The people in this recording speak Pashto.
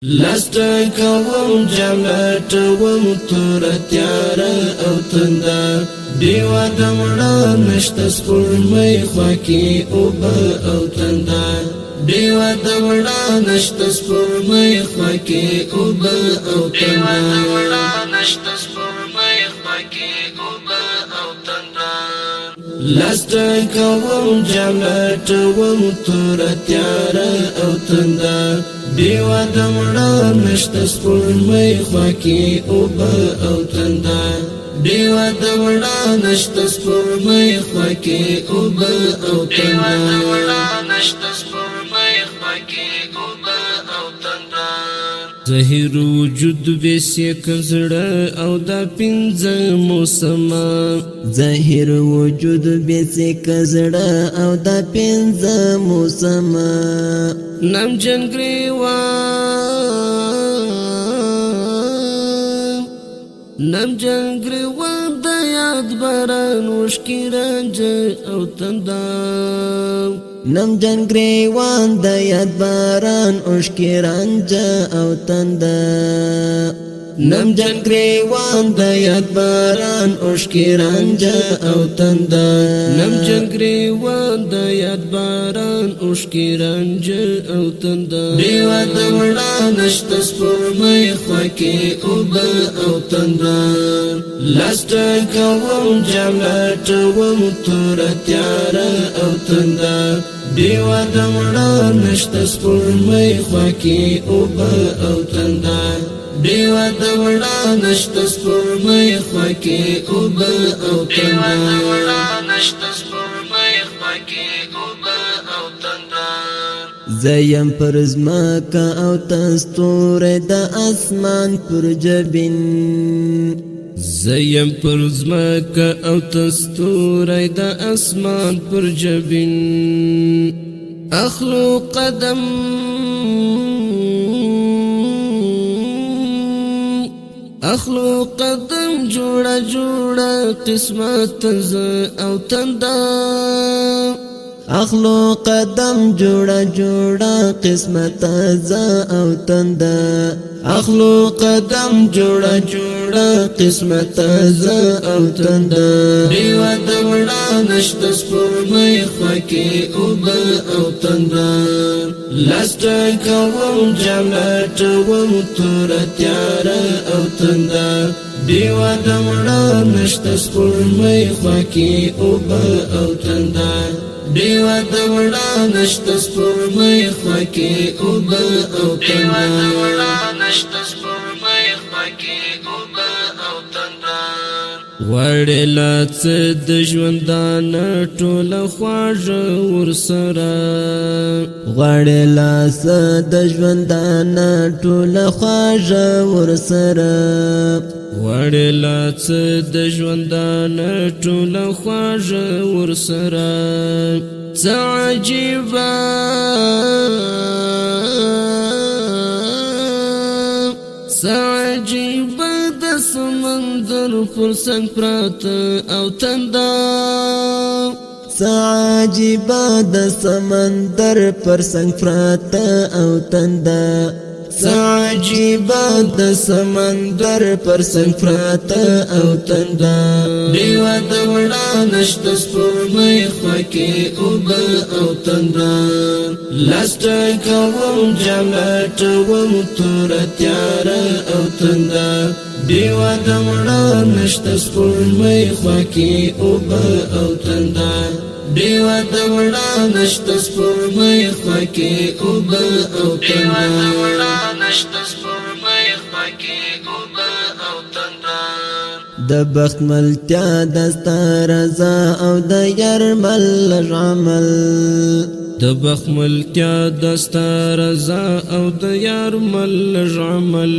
لستا کوم جملت وم تور تیار او تندا دیوا دمړه نشت سپوږمۍ خواکی اوبه او تندا دیوا دمړه نشت سپوږمۍ خواکی اوبه او تندا نشت سپوږمۍ خواکی اوبه او تندا لستا کوم جملت وم تور تیار او تندا دیوا دمړه نشت سپوږمۍ خواکی اوبه او تندا دیوا دمړه نشت سپوږمۍ خواکی اوبه او تندا نشت سپوږمۍ خواکی اوبه او تندا زهیر وجود بیسی کزړه او دا پنځه موسمه زهیر وجود بیسی کزړه او دا پنځه موسمه نم جنگریوان د یاد باران وشکی رنج او تندا نم جنگریوان د یاد باران وشکی رنج او تندا نم جنگریوان د یاد باران وشکی رنج او تندا نم جنگریوان د یاد باران وشکی رنج او تندا دیوا دمړه نشت سپوږمۍ خواکی اوبه او تندا لستا کوم جملت وم تور تیار او تندا دیوا دمړه نشت سپوږمۍ خواکی اوبه او تندا دیوا دمړه نشت سپوږمۍ خواکی اوبه او تندا نشت سپوږمۍ خواکی اوبه او تندا زیم پر زمکا او تستور د اسمان پر جبین زیم پر زمکا او تستور د اسمان پر جبین اخلو قدم اخلو قدم جوړه جوړه قسمت ز او تندا اخلو قدم جوړه جوړه قسمت ز او تندا اخلو قدم جوړه جوړه قسمت ز او تندا دیوا دمړه نشت سپوږمۍ خواکی اوبه او تندا لستا کوم جملت وم تور تیار او تندا دیوا دمړه نشت سپوږمۍ خواکی اوبه او تندا دیوا دمړه نشت سپوږمۍ خواکی اوبه او تندا نشت سپوږمۍ خواکی اوبه او تندا غواړې لا څه د ژوندانه ټوله خواږه ورسره غواړې لا څه د ژوندانه ټوله خواږه ورسره غواړې لا څه د ژوندانه ټوله خواږه ورسره څه عجیبه څه عجیبه د سمندر پر څنګ پراته او تندا څه عجیبه د سمندر پر څنګ پراته او تندا څه عجیبه د سمندر پر څنګ پراته او تندا دیوا دمړه نشت سپوږمۍ خواکی اوبه او تندا لستا کوم جملت وم تور تیار او تندا دیوا دمړه نشت سپوږمۍ خواکی اوبه او تندا دیوا دمړه نشت سپوږمۍ خواکی اوبه او تندا نشت سپوږمۍ خواکی اوبه او تندا د بخت ملتیا دستا رضا او د یرمل عمل د بخت ملتیا دستا رضا او د یرمل عمل